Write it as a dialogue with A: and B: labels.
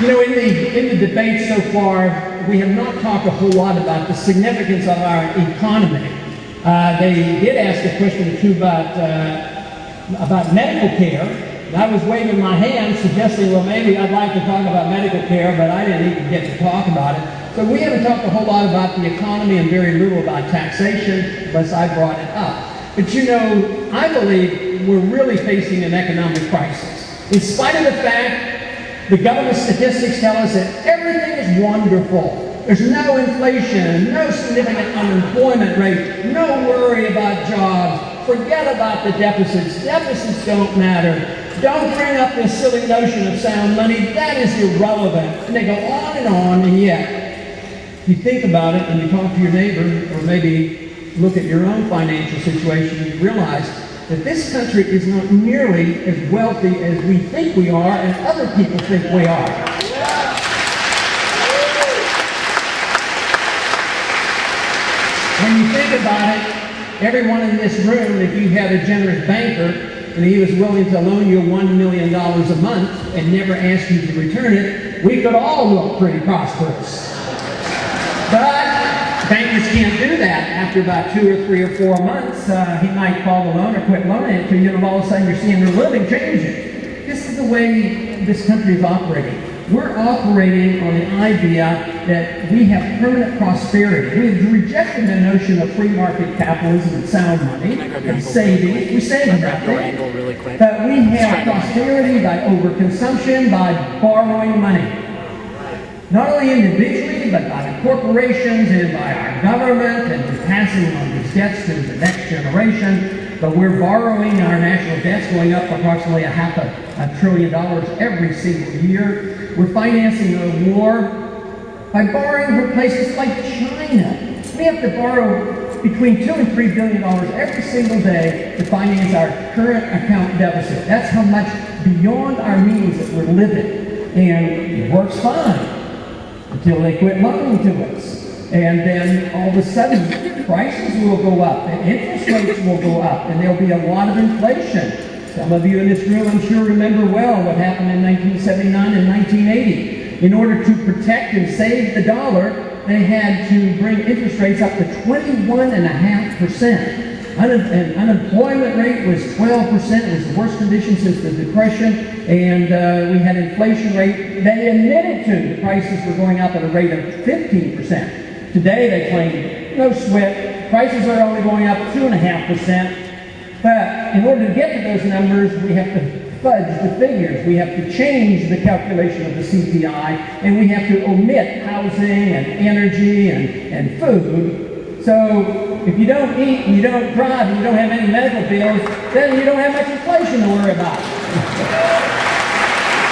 A: You know, in the debate so far, we have not talked a whole lot about the significance of our economy. They did ask a question or two about medical care. And I was waving my hand, suggesting, well, maybe I'd like to talk about medical care, but I didn't even get to talk about it. So we haven't talked a whole lot about the economy and very little about taxation, unless I brought it up. But you know, I believe we're really facing an economic crisis. In spite of the fact the government statistics tell us that everything is wonderful. There's no inflation, no significant unemployment rate, no worry about jobs. Forget about the deficits. Deficits don't matter. Don't bring up this silly notion of sound money. That is irrelevant. And they go on, and yet, if you think about it and you talk to your neighbor, or maybe look at your own financial situation, you realize that this country is not nearly as wealthy as we think we are and other people think we are. When you think about it, everyone in this room, if you had a generous banker and he was willing to loan you $1 million a month and never ask you to return it, we could all look pretty prosperous. But bankers can't do that. After about 2 or 3 or 4 months, he might call the loan or quit loaning it to you, and all of a sudden you're seeing their living changing. This is the way this country is operating. We're operating on the idea that we have permanent prosperity. We've rejected the notion of free market capitalism and sound money and saving. We save nothing. But we have prosperity by overconsumption, by borrowing money. Not only individually, but by the corporations and by our government, and we're passing on these debts to the next generation. But we're borrowing our national debts, going up approximately $500 billion every single year. We're financing a war by borrowing from places like China. We have to borrow between $2 and $3 billion every single day to finance our current account deficit. That's how much beyond our means that we're living. And it works fine until they quit loaning to us. And then all of a sudden, prices will go up, and interest rates will go up, and there'll be a lot of inflation. Some of you in this room, I'm sure, remember well what happened in 1979 and 1980. In order to protect and save the dollar, they had to bring interest rates up to 21.5%. Unemployment rate was 12%. It was the worst condition since the Depression. And we had inflation rate. They admitted to the prices were going up at a rate of 15%. Today they claim, no sweat, prices are only going up 2.5%. But in order to get to those numbers, we have to fudge the figures. We have to change the calculation of the CPI, and we have to omit housing and energy and food. So if you don't eat and you don't drive and you don't have any medical bills, then you don't have much inflation to worry about.